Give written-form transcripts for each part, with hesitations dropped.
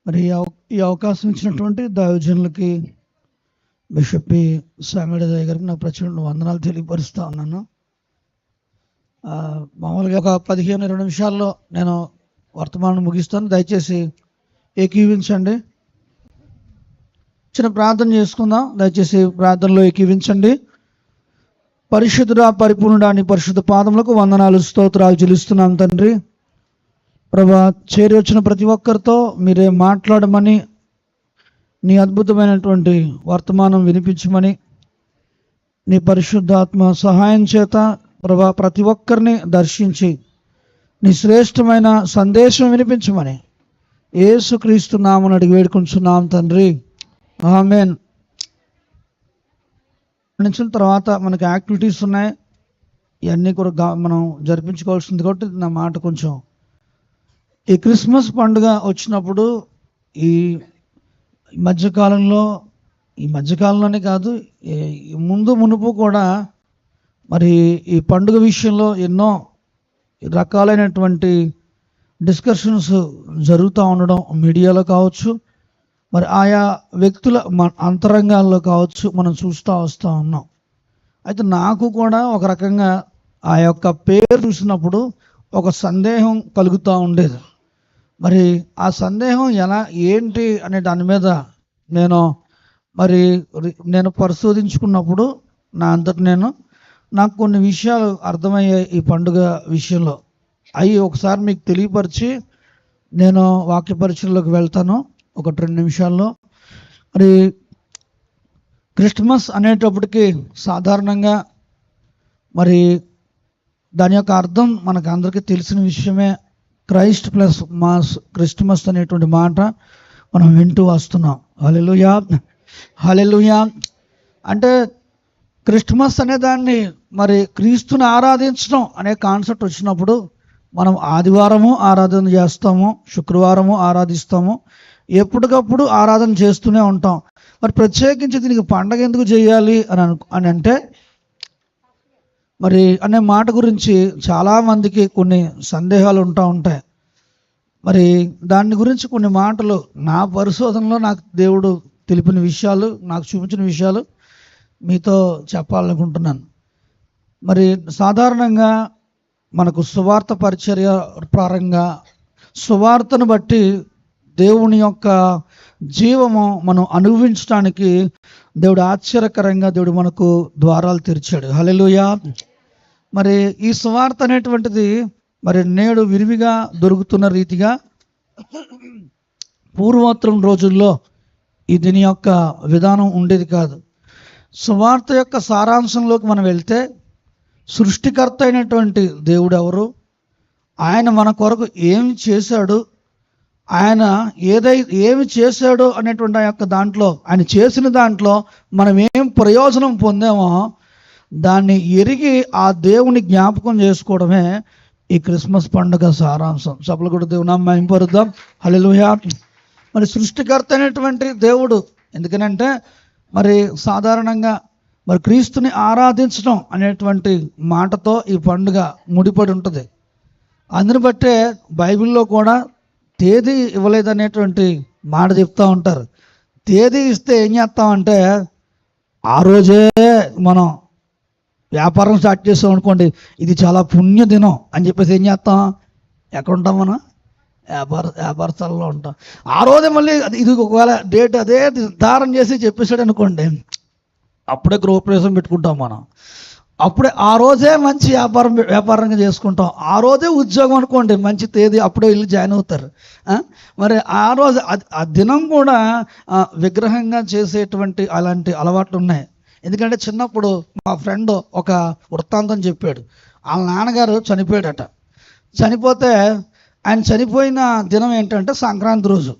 మరి ఈ అవకాశం ఇచ్చినటువంటి దైవజనులకి బిషప్ సాంగడయ్య గారికి నా ప్రచండ వందనాలు తెలియపరుస్తూ ఉన్నాను. మామూలుగా ఒక 15-20 నిమిషాల్లో నేను వర్తమానం ముగిస్తాను. దయచేసి ఏకీవించండి. చిన్న ప్రార్థన చేసుకుందాం. దయచేసి ప్రార్థనలో ఏకీవించండి. పరిశుద్ధుడా, పరిపూర్ణుడా, నీ పరిశుద్ధ పాదములకు వందనాలు, స్తోత్రాలు చెల్లిస్తున్నాం తండ్రి. ప్రభా, చేరి వచ్చిన ప్రతి ఒక్కరితో మీరే మాట్లాడమని, నీ అద్భుతమైనటువంటి వర్తమానం వినిపించమని, నీ పరిశుద్ధాత్మ సహాయం చేత ప్రభా ప్రతి ఒక్కరిని దర్శించి నీ శ్రేష్టమైన సందేశం వినిపించమని యేసుక్రీస్తు నామమున అడిగి వేడుకుంటున్నాం తండ్రి, ఆమేన్. నుంచి తర్వాత మనకి యాక్టివిటీస్ ఉన్నాయి. ఇవన్నీ కూడా మనం జరిపించుకోవాల్సింది కాబట్టి నా మాట కొంచెం, ఈ క్రిస్మస్ పండుగ వచ్చినప్పుడు ఈ మధ్యకాలంలోనే కాదు, మునుపు కూడా మరి ఈ పండుగ విషయంలో ఎన్నో రకాలైనటువంటి డిస్కషన్స్ జరుగుతూ ఉండడం మీడియాలో కావచ్చు, మరి ఆయా వ్యక్తుల అంతరంగాల్లో కావచ్చు, మనం చూస్తూ వస్తూ ఉన్నాం. అయితే నాకు కూడా ఒక రకంగా ఆ యొక్క పేరు చూసినప్పుడు ఒక సందేహం కలుగుతూ ఉండేది. మరి ఆ సందేహం ఏంటి అనే దాని మీద నేను పరిశోధించుకున్నప్పుడు నాకు కొన్ని విషయాలు అర్థమయ్యాయి ఈ పండుగ విషయంలో. అవి ఒకసారి మీకు తెలియపరిచి నేను వాక్య పరిచయంలోకి వెళ్తాను 1-2 నిమిషాల్లో. మరి క్రిస్మస్ అనేటప్పటికి సాధారణంగా మరి దాని యొక్క అర్థం మనకు అందరికీ తెలిసిన విషయమే. క్రైస్ట్ ప్లస్ మాస్, క్రిస్మస్ అనేటువంటి మాట మనం వింటూ వస్తున్నాం. హల్లెలూయా, హల్లెలూయా. అంటే క్రిస్మస్ అనే దాన్ని మరి క్రీస్తుని ఆరాధించడం అనే కాన్సెప్ట్ వచ్చినప్పుడు మనం ఆదివారము ఆరాధన చేస్తాము, శుక్రవారము ఆరాధిస్తాము, ఎప్పటికప్పుడు ఆరాధన చేస్తూనే ఉంటాం. మరి ప్రత్యేకించి దీనికి పండగ ఎందుకు చేయాలి అని అంటే మరి అనే మాట గురించి చాలామందికి కొన్ని సందేహాలు ఉంటాయి. మరి దాని గురించి కొన్ని మాటలు నా పరిశోధనలో నాకు దేవుడు తెలిపిన విషయాలు, నాకు చూపించిన విషయాలు మీతో చెప్పాలనుకుంటున్నాను. మరి సాధారణంగా మనకు సువార్త పరిచర్య పరంగా సువార్తను బట్టి దేవుని యొక్క జీవము మనం అనుభవించడానికి దేవుడు ఆశ్చర్యకరంగా మనకు ద్వారాలు తెరిచాడు. హల్లెలూయా. మరి ఈ సువార్త అనేటువంటిది మరి నేడు విరివిగా దొరుకుతున్న రీతిగా పూర్వోత్తరం రోజుల్లో దీని యొక్క విధానం ఉండేది కాదు. సువార్త యొక్క సారాంశంలోకి మనం వెళ్తే సృష్టికర్త అయినటువంటి దేవుడు ఎవరు, ఆయన మన కొరకు ఏమి చేశాడు, ఆయన ఏమి చేశాడో అనేటువంటి ఆ యొక్క దాంట్లో, ఆయన చేసిన దాంట్లో మనం ఏం ప్రయోజనం పొందామో దాన్ని ఎరిగి ఆ దేవుని జ్ఞాపకం చేసుకోవడమే ఈ క్రిస్మస్ పండుగ సారాంశం. సభలు కూడా దేవుని నామమున మహిమపరుద్దాం. హల్లెలూయా. మరి సృష్టికర్త అయినటువంటి దేవుడు, ఎందుకనంటే మరి సాధారణంగా మరి క్రీస్తుని ఆరాధించడం అనేటువంటి మాటతో ఈ పండుగ ముడిపడి ఉంటుంది. అందుని బట్టే బైబిల్లో కూడా తేదీ ఇవ్వలేదనేటువంటి మాట చెప్తూ ఉంటారు. తేదీ ఇస్తే ఏం చేస్తామంటే ఆ రోజే మనం వ్యాపారం స్టార్ట్ చేస్తాం అనుకోండి, ఇది చాలా పుణ్య దినం అని చెప్పేసి ఏం చేస్తాం, ఎక్కడ ఉంటాం మనం, వ్యాపార స్థలంలో ఉంటాం. ఆ రోజే మళ్ళీ ఇది ఒకవేళ డేట్ అదే నిర్ధారణ చేసి చెప్పేసాడు అనుకోండి, అప్పుడే గృహప్రవేశం పెట్టుకుంటాం మనం. అప్పుడే ఆ రోజే మంచి వ్యాపారంగా చేసుకుంటాం. ఆ రోజే ఉద్యోగం అనుకోండి, మంచి తేదీ, అప్పుడే వెళ్ళి జాయిన్ అవుతారు. మరి ఆ రోజు ఆ దినం కూడా విగ్రహంగా చేసేటువంటి అలాంటి అలవాట్లు ఉన్నాయి. ఎందుకంటే చిన్నప్పుడు మా ఫ్రెండ్ ఒక వృత్తాంతం చెప్పాడు. వాళ్ళ నాన్నగారు చనిపోయాడట. చనిపోతే ఆయన చనిపోయిన దినం ఏంటంటే సంక్రాంతి రోజు.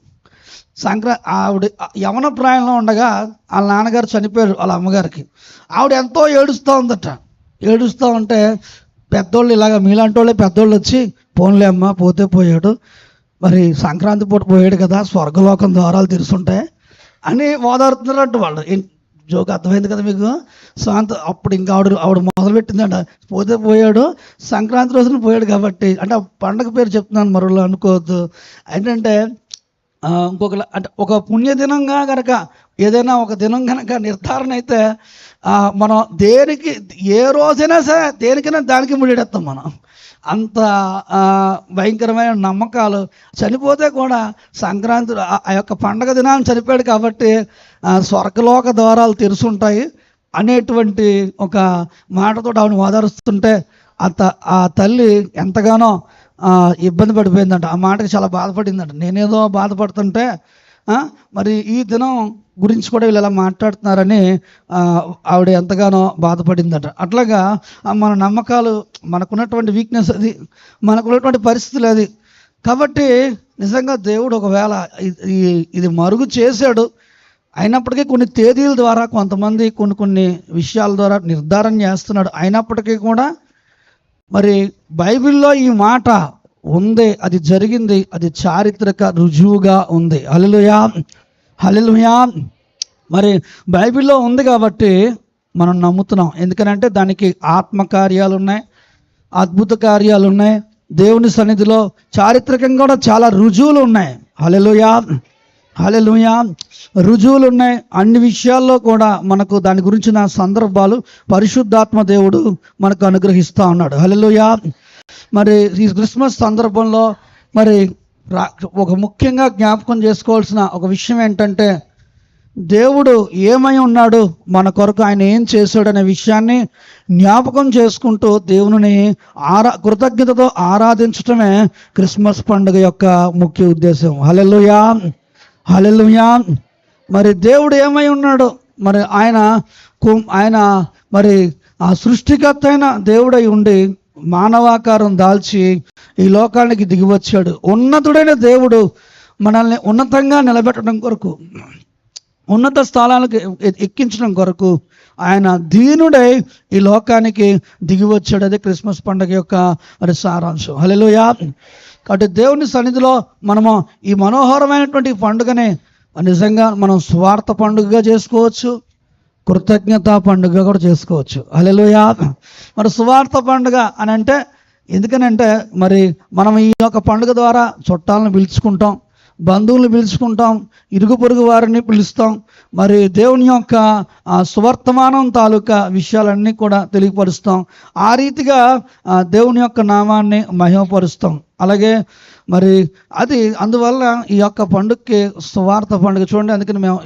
ఆవిడ యవన ప్రాయంలో ఉండగా వాళ్ళ నాన్నగారు చనిపోయారు వాళ్ళ అమ్మగారికి. ఆవిడ ఎంతో ఏడుస్తూ ఉందట. ఏడుస్తూ ఉంటే పెద్దోళ్ళు ఇలాగ మీలాంటి వాళ్ళే పెద్దోళ్ళు వచ్చి, పోన్లే అమ్మ, పోతే పోయాడు, మరి సంక్రాంతి పూట పోయాడు కదా, స్వర్గలోకం ద్వారాలు తెరుస్తుంటాయి అని ఓదారుతున్నారంట వాళ్ళు. జోక్ అర్థమైంది కదా మీకు? సో అప్పుడు ఇంకా ఆవిడ మొదలుపెట్టిందంట, పోతే పోయాడు, సంక్రాంతి రోజున పోయాడు కాబట్టి. అంటే ఆ పండగ పేరు చెప్తున్నాను, మరోలా అనుకోవద్దు. ఏంటంటే ఇంకొక అంటే ఒక పుణ్యదినంగా కనుక ఏదైనా ఒక దినం కనుక నిర్ధారణ అయితే మనం దేనికి ఏ రోజైనా సరే దేనికైనా దానికి ముడిడేస్తాం మనం. అంత భయంకరమైన నమ్మకాలు. చనిపోతే కూడా సంక్రాంతి ఆ యొక్క పండగ దినాన్ని చనిపోయాడు కాబట్టి స్వర్గలోక ద్వారాలు తెరుచుంటాయి అనేటువంటి ఒక మాటతో ఆవిడ ఓదారుస్తుంటే ఆ తల్లి ఎంతగానో ఇబ్బంది పడిపోయిందంట. ఆ మాటకి చాలా బాధపడిందంట. నేనేదో బాధపడుతుంటే మరి ఈ దినం గురించి కూడా వీళ్ళు ఎలా మాట్లాడుతున్నారని ఆవిడ ఎంతగానో బాధపడిందట. అట్లాగా మన నమ్మకాలు, మనకున్నటువంటి వీక్నెస్ అది, మనకున్నటువంటి పరిస్థితులు అది. కాబట్టి నిజంగా దేవుడు ఒకవేళ ఇది మరుగు చేశాడు అయినప్పటికీ కొన్ని తేదీల ద్వారా కొంతమంది కొన్ని విషయాల ద్వారా నిర్ధారణ చేస్తున్నాడు. అయినప్పటికీ కూడా మరి బైబిల్లో ఈ మాట ఉంది, అది జరిగింది, అది చారిత్రక రుజువుగా ఉంది. హల్లెలూయా, హల్లెలూయా. మరి బైబిల్లో ఉంది కాబట్టి మనం నమ్ముతున్నాం. ఎందుకనంటే దానికి ఆత్మకార్యాలు ఉన్నాయి, అద్భుత కార్యాలు ఉన్నాయి. దేవుని సన్నిధిలో చారిత్రకంగా కూడా చాలా రుజువులు ఉన్నాయి. హల్లెలూయా, హల్లెలూయా. రుజువులు ఉన్నాయి. అన్ని విషయాల్లో కూడా మనకు దాని గురించిన సందర్భాలు పరిశుద్ధాత్మ దేవుడు మనకు అనుగ్రహిస్తూ ఉన్నాడు. హల్లెలూయా. మరి ఈ క్రిస్మస్ సందర్భంలో మరి ఒక ముఖ్యంగా జ్ఞాపకం చేసుకోవాల్సిన ఒక విషయం ఏంటంటే, దేవుడు ఏమై ఉన్నాడు, మన కొరకు ఆయన ఏం చేశాడు అనే విషయాన్ని జ్ఞాపకం చేసుకుంటూ దేవుని కృతజ్ఞతతో ఆరాధించటమే క్రిస్మస్ పండుగ యొక్క ముఖ్య ఉద్దేశం. హల్లెలూయా, హల్లెలూయా. మరి దేవుడు ఏమై ఉన్నాడు, మరి ఆయన మరి ఆ సృష్టికర్త అయిన దేవుడై ఉండి మానవాకారం దాల్చి ఈ లోకానికి దిగివచ్చాడు. ఉన్నతుడైన దేవుడు మనల్ని ఉన్నతంగా నిలబెట్టడం కొరకు, ఉన్నత స్థలాలకు ఎక్కించడం కొరకు ఆయన దీనుడై ఈ లోకానికి దిగివచ్చాడు. అదే క్రిస్మస్ పండుగ యొక్క మరి సారాంశం. హల్లెలూయా. కాబట్టి దేవుని సన్నిధిలో మనము ఈ మనోహరమైనటువంటి పండుగని నిజంగా మనం స్వార్థ పండుగగా చేసుకోవచ్చు, కృతజ్ఞత పండుగ కూడా చేసుకోవచ్చు. హల్లెలూయా. మరి సువార్త పండుగ అని అంటే ఎందుకనంటే మరి మనం ఈ యొక్క పండుగ ద్వారా చుట్టాలను పిలుచుకుంటాం, బంధువులను పిలుచుకుంటాం, ఇరుగు పొరుగు వారిని పిలుస్తాం. మరి దేవుని యొక్క సువర్తమానం తాలూకా విషయాలన్నీ కూడా తెలియపరుస్తాం. ఆ రీతిగా దేవుని యొక్క నామాన్ని మహిమపరుస్తాం. అలాగే మరి అది అందువల్ల ఈ యొక్క పండుగకి సువార్త పండుగ. చూడండి, అందుకని మేము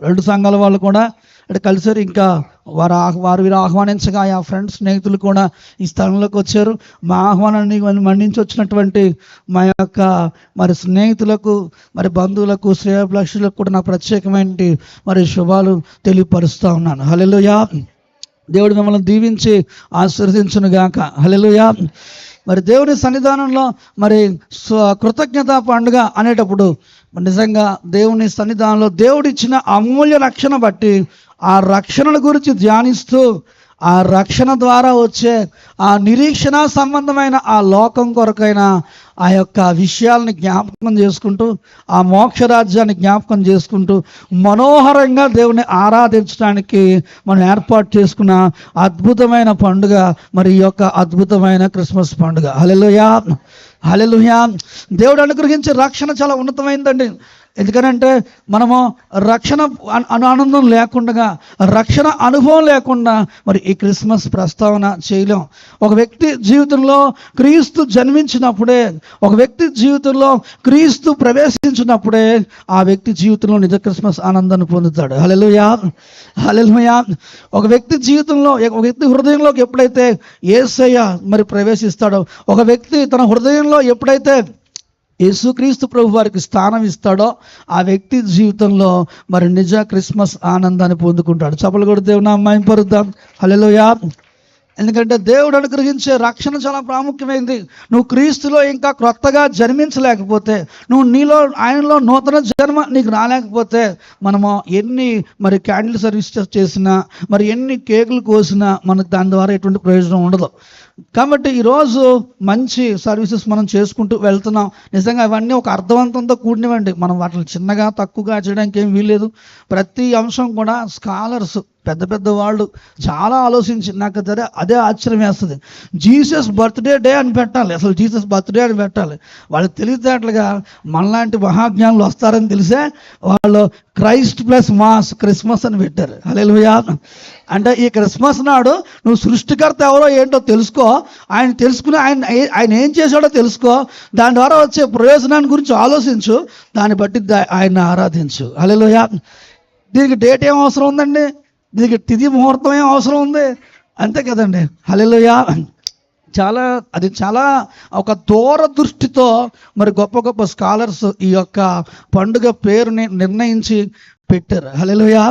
రెండు సంఘాల వాళ్ళు కూడా ఇక్కడ కలిసారు. ఇంకా వీరు ఆహ్వానించగా ఆ ఫ్రెండ్స్, స్నేహితులు కూడా ఈ స్థలంలోకి వచ్చారు. మా ఆహ్వానాన్ని మన్నించి వచ్చినటువంటి మా యొక్క మరి స్నేహితులకు, మరి బంధువులకు, శ్రేయోభిలాషులకు కూడా నా ప్రత్యేకమైన మరి శుభాలు తెలియపరుస్తూ ఉన్నాను. హల్లెలూయా. దేవుడు మిమ్మల్ని దీవించి ఆశీర్వదించును గాక. హల్లెలూయా. మరి దేవుని సన్నిధానంలో మరి కృతజ్ఞత పండుగ అనేటప్పుడు నిజంగా దేవుని సన్నిధానంలో దేవుడిచ్చిన అమూల్య రక్షణ బట్టి ఆ రక్షణల గురించి ధ్యానిస్తూ ఆ రక్షణ ద్వారా వచ్చే ఆ నిరీక్షణ సంబంధమైన ఆ లోకం కొరకైన ఆ యొక్క విషయాలని జ్ఞాపకం చేసుకుంటూ, ఆ మోక్షరాజ్యాన్ని జ్ఞాపకం చేసుకుంటూ మనోహరంగా దేవుని ఆరాధించడానికి మనం ఏర్పాటు చేసుకున్న అద్భుతమైన పండుగ మరి ఈ యొక్క అద్భుతమైన క్రిస్మస్ పండుగ. హల్లెలూయా, హల్లెలూయా. దేవుడు అనుగ్రహించే రక్షణ చాలా ఉన్నతమైందండి. ఎందుకనంటే మనము రక్షణ ఆనందం లేకుండా, రక్షణ అనుభవం లేకుండా మరి ఈ క్రిస్మస్ ప్రస్తావన చేయలేం. ఒక వ్యక్తి జీవితంలో క్రీస్తు జన్మించినప్పుడే, ఒక వ్యక్తి జీవితంలో క్రీస్తు ప్రవేశించినప్పుడే ఆ వ్యక్తి జీవితంలో నిజ క్రిస్మస్ ఆనందాన్ని పొందుతాడు. హల్లెలూయా, హల్లెలూయా. ఒక వ్యక్తి జీవితంలో, ఒక వ్యక్తి హృదయంలోకి ఎప్పుడైతే యేసయ్య మరి ప్రవేశిస్తాడో, ఒక వ్యక్తి తన హృదయంలో ఎప్పుడైతే యేసుక్రీస్తు ప్రభు వారికి స్థానం ఇస్తాడో ఆ వ్యక్తి జీవితంలో మరి నిజ క్రిస్మస్ ఆనందాన్ని పొందుకుంటాడు. చప్పలు కూడా దేవుని నామం పరుద్దాం. హల్లెలూయా. ఎందుకంటే దేవుడు అనుగ్రహించే రక్షణ చాలా ప్రాముఖ్యమైనది. నువ్వు క్రీస్తులో ఇంకా క్రొత్తగా జన్మించలేకపోతే, నువ్వు ఆయనలో నూతన జన్మ నీకు రాలేకపోతే, మనము ఎన్ని మరి క్యాండిల్ సర్వీస్ చేసినా, మరి ఎన్ని కేకులు కోసినా మనకు దాని ద్వారా ఎటువంటి ప్రయోజనం ఉండదు. కాబట్టి ఈరోజు మంచి సర్వీసెస్ మనం చేసుకుంటూ వెళ్తున్నాం. నిజంగా అవన్నీ ఒక అర్థవంతంతో కూడినవండి. మనం వాటిని చిన్నగా తక్కువగా చేయడానికి ఏం వీల్లేదు. ప్రతి అంశం కూడా స్కాలర్స్ పెద్ద పెద్ద వాళ్ళు చాలా ఆలోచించి నాకు అదే ఆశ్చర్యం వేస్తుంది. జీసస్ బర్త్డే డే అని పెట్టాలి, అసలు జీసస్ బర్త్డే అని పెట్టాలి. వాళ్ళకి తెలివితేటలుగా మనలాంటి మహాజ్ఞానులు వస్తారని తెలిసే వాళ్ళు క్రైస్ట్ ప్లస్ మాస్ క్రిస్మస్ అని పెట్టారు. హల్లెలూయా. అంటే ఈ క్రిస్మస్ నాడు నువ్వు సృష్టికర్త ఎవరో ఏంటో తెలుసుకో, ఆయన తెలుసుకుని ఆయన ఏం చేశాడో తెలుసుకో, దాని ద్వారా వచ్చే ప్రయోజనాన్ని గురించి ఆలోచించు, దాన్ని బట్టి ఆయన ఆరాధించు. హల్లెలూయా. దీనికి డేట్ ఏం అవసరం ఉందండి? దీనికి తిథి ముహూర్తం ఏం అవసరం ఉంది? అంతే కదండి. హల్లెలూయా. చాలా ఒక దూరదృష్టితో మరి గొప్ప గొప్ప స్కాలర్స్ ఈ యొక్క పండుగ పేరుని నిర్ణయించి పెట్టారు. హల్లెలూయా.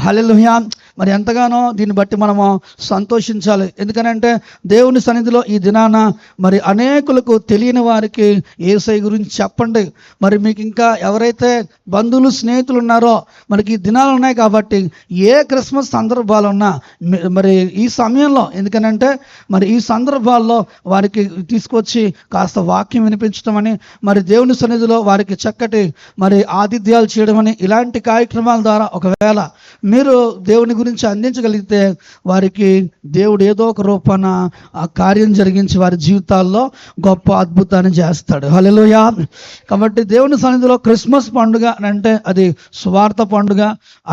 హల్లెలూయా. మరి ఎంతగానో దీన్ని బట్టి మనము సంతోషించాలి. ఎందుకనంటే దేవుని సన్నిధిలో ఈ దినాన మరి అనేకులకు తెలియని వారికి యేసయ్య గురించి చెప్పండి. మరి మీకు ఇంకా ఎవరైతే బంధువులు స్నేహితులు ఉన్నారో మనకి ఈ దినాలు ఉన్నాయి కాబట్టి ఏ క్రిస్మస్ సందర్భాలు ఉన్నా మరి ఈ సమయంలో, ఎందుకనంటే మరి ఈ సందర్భాల్లో వారికి తీసుకొచ్చి కాస్త వాక్యం వినిపించడం అని, మరి దేవుని సన్నిధిలో వారికి చక్కటి మరి ఆతిథ్యాలు చేయడం అని, ఇలాంటి కార్యక్రమాల ద్వారా ఒకవేళ మీరు దేవుని గురించి అందించగలిగితే వారికి దేవుడు ఏదో ఒక రూపాన ఆ కార్యం జరిగించి వారి జీవితాల్లో గొప్ప అద్భుతాన్ని చేస్తాడు. హల్లెలూయా. కాబట్టి దేవుని సన్నిధిలో క్రిస్మస్ పండుగ అంటే అది సువార్త పండుగ,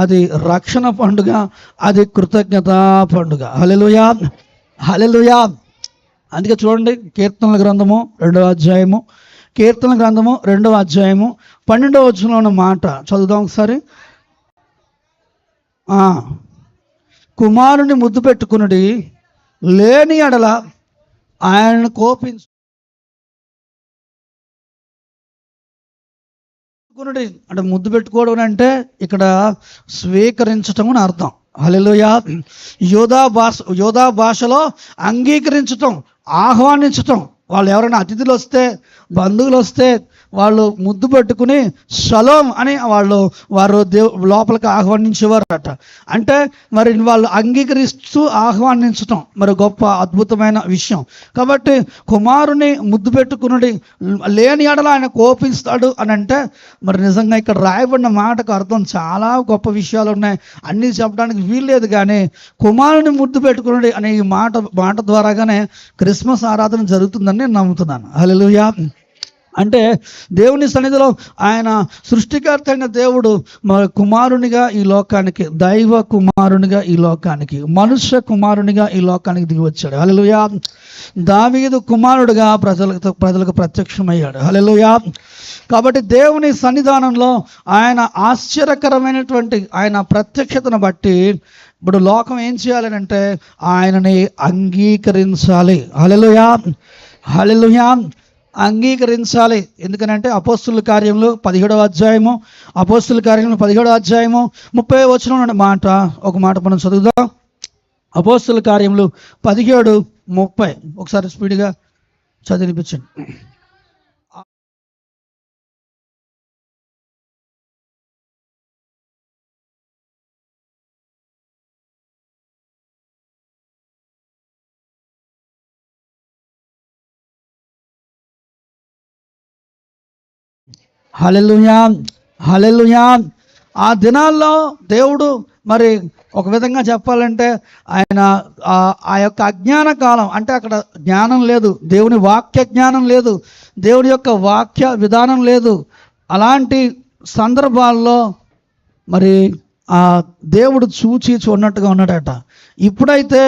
అది రక్షణ పండుగ, అది కృతజ్ఞత పండుగ. హల్లెలూయా. హల్లెలూయా. అందుకే చూడండి, కీర్తనల గ్రంథము 2వ అధ్యాయము, కీర్తన గ్రంథము 2వ అధ్యాయము 12వ వచనంలో ఉన్న మాట చదువుదాం ఒకసారి. కుమారుని ముద్దు పెట్టుకునుడి, లేని ఎడల ఆయనను కోపించు. అంటే ముద్దు పెట్టుకోవడం అంటే ఇక్కడ స్వీకరించటం అని అర్థం. హల్లెలూయా. యోధా భాషలో అంగీకరించటం, ఆహ్వానించటం. వాళ్ళు ఎవరైనా అతిథులు వస్తే, బంధువులు వస్తే వాళ్ళు ముద్దు పెట్టుకుని షలోం అని వారు లోపలికి ఆహ్వానించేవారట. అంటే మరి వాళ్ళు అంగీకరిస్తూ ఆహ్వానించటం మరి గొప్ప అద్భుతమైన విషయం. కాబట్టి కుమారుని ముద్దు పెట్టుకుని లేని ఎడల ఆయన కోపిస్తాడు అని అంటే మరి నిజంగా ఇక్కడ రాయబడిన మాటకు అర్థం చాలా గొప్ప విషయాలు ఉన్నాయి, అన్నీ చెప్పడానికి వీల్లేదు. కానీ కుమారుని ముద్దు పెట్టుకుని అనే ఈ మాట ద్వారాగానే క్రిస్మస్ ఆరాధన జరుగుతుందని నేను నమ్ముతున్నాను. హల్లెలూయా. అంటే దేవుని సన్నిధిలో ఆయన సృష్టికర్త అయిన దేవుడు కుమారునిగా ఈ లోకానికి, దైవ కుమారునిగా ఈ లోకానికి, మనుష్య కుమారునిగా ఈ లోకానికి దిగి వచ్చాడు. హల్లెలూయా. దావీదు కుమారుడుగా ప్రజలకు ప్రత్యక్షమయ్యాడు. హల్లెలూయా. కాబట్టి దేవుని సన్నిధానంలో ఆయన ఆశ్చర్యకరమైనటువంటి ఆయన ప్రత్యక్షతను బట్టి ఇప్పుడు లోకం ఏం చేయాలి అంటే ఆయనని అంగీకరించాలి. హల్లెలూయా. హల్లెలూయా. అంగీకరించాలి. ఎందుకనంటే అపోస్తుల కార్యములు 17వ అధ్యాయము, అపోస్తుల కార్యములు 17వ అధ్యాయము 30వ వచనం మాట, ఒక మాట మనం చదువుదాం. అపోస్తుల కార్యములు 17:30 ఒకసారి స్పీడ్గా చదివినిపించండి. హల్లెలూయా. హల్లెలూయా. ఆ దినాల్లో దేవుడు మరి ఒక విధంగా చెప్పాలంటే ఆయన ఆ యొక్క అజ్ఞాన కాలం, అంటే అక్కడ జ్ఞానం లేదు, దేవుని వాక్య జ్ఞానం లేదు, దేవుని యొక్క వాక్య విధానం లేదు. అలాంటి సందర్భాల్లో మరి ఆ దేవుడు చూడనట్టుగా ఉన్నాడట. ఇప్పుడైతే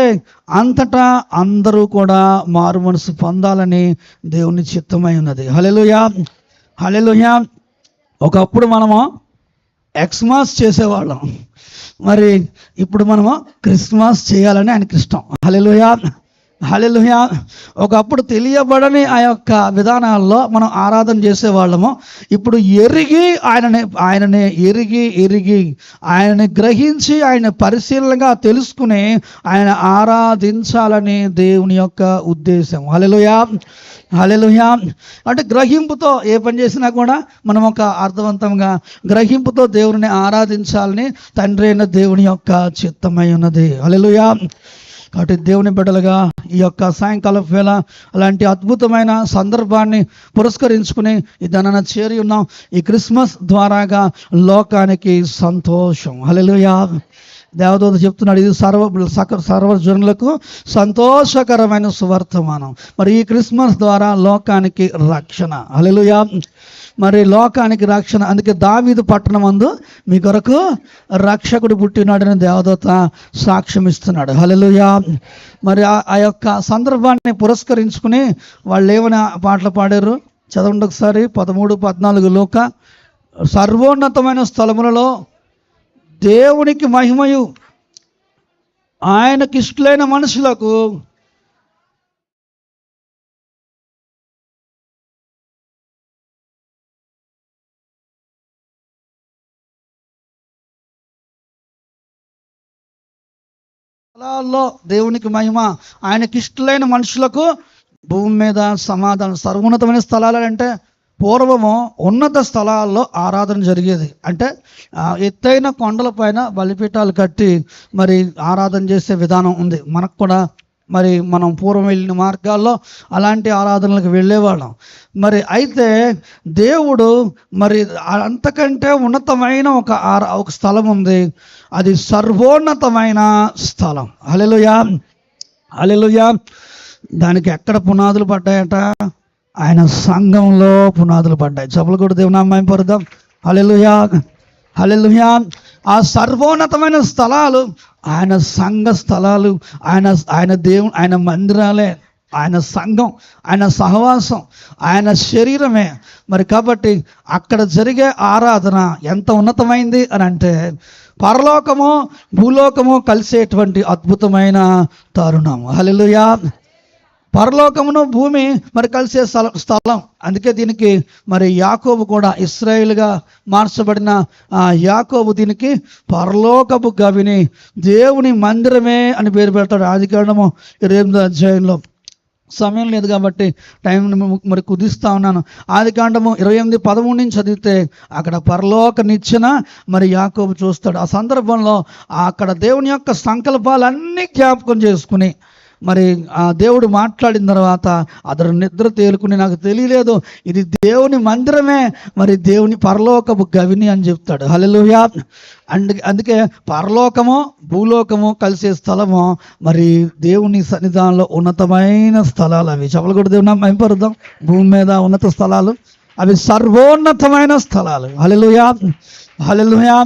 అంతటా అందరూ కూడా మారు మనసు పొందాలని దేవుని చిత్తమై ఉన్నది. హల్లెలూయా. హల్లెలూయా. ఒకప్పుడు మనము ఎక్స్మాస్ చేసేవాళ్ళం, మరి ఇప్పుడు మనము క్రిస్మస్ చేయాలని ఆయనకి ఇష్టం. హల్లెలూయా. హల్లెలూయా. ఒకప్పుడు తెలియబడని ఆ యొక్క విధానాల్లో మనం ఆరాధన చేసేవాళ్ళము, ఇప్పుడు ఆయననే ఆయనని గ్రహించి ఆయన పరిశీలనగా తెలుసుకుని ఆయన ఆరాధించాలని దేవుని యొక్క ఉద్దేశం. హల్లెలూయా. హల్లెలూయా. అంటే గ్రహింపుతో ఏ పని చేసినా కూడా మనం ఒక అర్థవంతంగా గ్రహింపుతో దేవుని ఆరాధించాలని తండ్రి అయిన దేవుని యొక్క చిత్తమై ఉన్నది. హల్లెలూయా. కాబట్టి దేవుని బిడ్డలుగా ఈ యొక్క సాయంకాలం వేళ అలాంటి అద్భుతమైన సందర్భాన్ని పురస్కరించుకుని ఈ దినాన చేరి ఉన్నాం. ఈ క్రిస్మస్ ద్వారాగా లోకానికి సంతోషం. హల్లెలూయా. దేవదూత చెప్తున్నాడు, ఇది సర్వజనులకు సంతోషకరమైన సువర్తమానం. మరి ఈ క్రిస్మస్ ద్వారా లోకానికి రక్షణ. హల్లెలూయా. మరి లోకానికి రక్షణ. అందుకే దావీదు పట్టణమందు మీ కొరకు రక్షకుడు పుట్టినాడని దేవదూత సాక్ష్యం ఇస్తున్నాడు. హల్లెలూయా. మరి ఆ యొక్క సందర్భాన్ని పురస్కరించుకుని వాళ్ళు ఏమని పాటలు పాడారు చదవండి ఒకసారి. 13-14 లూకా. సర్వోన్నతమైన స్థలములలో దేవునికి మహిమయు ఆయనకి ఇష్టలైన మనుషులకు స్థలాల్లో దేవునికి మహిమ, ఆయనకి ఇష్టలైన మనుషులకు భూమి మీద సమాధానం. సర్వోన్నతమైన స్థలాలు అంటే పూర్వము ఉన్నత స్థలాల్లో ఆరాధన జరిగేది. అంటే ఎత్తైన కొండలపైన బలిపీఠాలు కట్టి మరి ఆరాధన చేసే విధానం ఉంది. మనకు కూడా మరి మనం పూర్వం వెళ్ళిన మార్గాల్లో అలాంటి ఆరాధనలకు వెళ్ళేవాళ్ళం. మరి అయితే దేవుడు మరి అంతకంటే ఉన్నతమైన ఒక స్థలం ఉంది. అది సర్వోన్నతమైన స్థలం. హల్లెలూయా. హల్లెలూయా. దానికి ఎక్కడ పునాదులు పడ్డాయట? ఆయన సంఘంలో పునాదులు పడ్డాయి. చప్పలు కూడా దేవుని నామం పరుద్దాం. హల్లెలూయా. హల్లెలూయా. ఆ సర్వోన్నతమైన స్థలాలు ఆయన సంఘ స్థలాలు, ఆయన మందిరాలే, ఆయన సంఘం, ఆయన సహవాసం, ఆయన శరీరమే. మరి కాబట్టి అక్కడ జరిగే ఆరాధన ఎంత ఉన్నతమైంది అని అంటే పరలోకము భూలోకము కలిసేటువంటి అద్భుతమైన తరుణం. హల్లెలూయా. పరలోకమును భూమి మరి కలిసే స్థలం. అందుకే దీనికి మరి యాకోబు కూడా ఇశ్రాయేలుగా మార్చబడిన యాకోబు దీనికి పరలోకపు గవిని, దేవుని మందిరమే అని పేరు పెడతాడు. ఆదికాండము 28వ అధ్యాయంలో. సమయం లేదు కాబట్టి టైం మరి కుదిస్తా ఉన్నాను. ఆదికాండము 28:13 నుంచి చదివితే అక్కడ పరలోక నిచ్చెన మరి యాకోబు చూస్తాడు. ఆ సందర్భంలో అక్కడ దేవుని యొక్క సంకల్పాలన్నీ జ్ఞాపకం చేసుకుని మరి ఆ దేవుడు మాట్లాడిన తర్వాత అతడు నిద్ర తేలుకుని, నాకు తెలియలేదు ఇది దేవుని మందిరమే, మరి దేవుని పరలోకపు గవిని అని చెప్తాడు. హల్లెలూయా. అందుకే పరలోకము భూలోకము కలిసే స్థలము మరి దేవుని సన్నిధానంలో ఉన్నతమైన స్థలాలు అవి. చెప్పలు కూడా దేవుని నామం పరుద్దాం. భూమి మీద ఉన్నత స్థలాలు అవి సర్వోన్నతమైన స్థలాలు. హల్లెలూయా. హల్లెలూయా.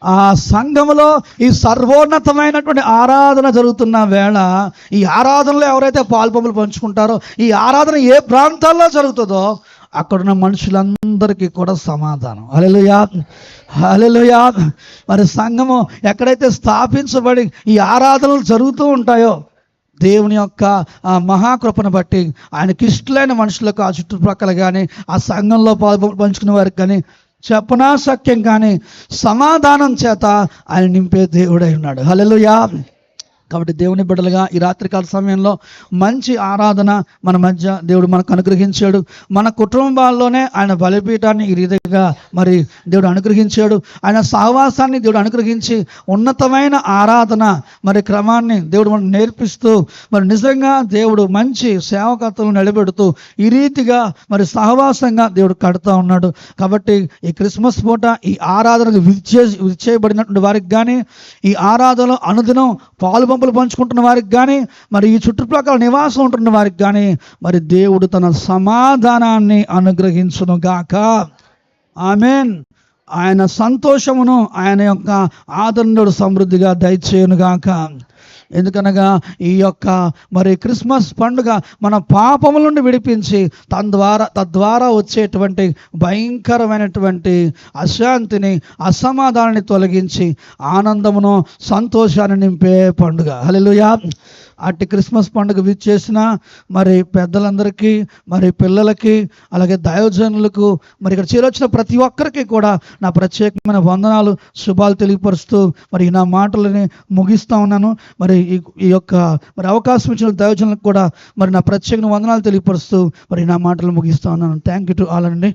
ఆ సంఘములో ఈ సర్వోన్నతమైనటువంటి ఆరాధన జరుగుతున్న వేళ ఈ ఆరాధనలో ఎవరైతే పాల్పొంపులు పంచుకుంటారో, ఈ ఆరాధన ఏ ప్రాంతాల్లో జరుగుతుందో అక్కడున్న మనుషులందరికీ కూడా సమాధానం. హల్లెలూయా. హల్లెలూయా. మరి సంఘము ఎక్కడైతే స్థాపించబడి ఈ ఆరాధనలు జరుగుతూ ఉంటాయో దేవుని యొక్క మహాకృపను బట్టి ఆయనకి ఇష్టలైన మనుషులకు ఆ చుట్టుప్రక్కల కానీ ఆ సంఘంలో పంచుకునే వారికి కానీ చెప్పనా సఖ్యం కానీ సమాధానం చేత ఆయన నింపే దేవుడై ఉన్నాడు. హల్లెలూయా. కాబట్టి దేవుని బిడ్డలుగా ఈ రాత్రికాల సమయంలో మంచి ఆరాధన మన మధ్య దేవుడు మనకు అనుగ్రహించాడు. మన కుటుంబాల్లోనే ఆయన బలిపీఠాన్ని ఈ రీతిగా మరి దేవుడు అనుగ్రహించాడు. ఆయన సహవాసాన్ని దేవుడు అనుగ్రహించి ఉన్నతమైన ఆరాధన మరి క్రమాన్ని దేవుడు మనకు నేర్పిస్తూ మరి నిజంగా దేవుడు మంచి సేవకత్తులను నిలబెడుతూ ఈ రీతిగా మరి సహవాసంగా దేవుడు కడుతూ ఉన్నాడు. కాబట్టి ఈ క్రిస్మస్ పూట ఈ ఆరాధనకు విచ్చేయబడినటువంటి వారికి కానీ, ఈ ఆరాధనలో అనుదినం పాలు పంచుకుంటున్న వారికి కానీ, మరి ఈ చుట్టుప్రక్కల నివాసం ఉంటున్న వారికి కానీ మరి దేవుడు తన సమాధానాన్ని అనుగ్రహించును గాక. ఆమేన్. ఆయన సంతోషమును ఆయన యొక్క ఆదరణను సమృద్ధిగా దయచేయును గాక. ఎందుకనగా ఈ యొక్క మరి క్రిస్మస్ పండుగ మన పాపముల నుండి విడిపించి తద్వారా వచ్చేటువంటి భయంకరమైనటువంటి అశాంతిని, అసమాధానాన్ని తొలగించి ఆనందమును, సంతోషాన్ని నింపే పండుగ. హల్లెలూయా. అట్టి క్రిస్మస్ పండుగ విచ్చేసిన మరి పెద్దలందరికీ, మరి పిల్లలకి, అలాగే దైవజనులకు, మరి ఇక్కడ చేరొచ్చిన ప్రతి ఒక్కరికి కూడా నా ప్రత్యేకమైన వందనాలు, శుభాలు తెలియపరుస్తూ మరి నా మాటలని ముగిస్తూ ఉన్నాను. మరి ఈ యొక్క మరి అవకాశం ఇచ్చిన దైవజనులకు కూడా మరి నా ప్రత్యేకమైన వందనాలు తెలియపరుస్తూ మరి నా మాటలు ముగిస్తూ ఉన్నాను. థ్యాంక్ యూ టు ఆల్ అండి.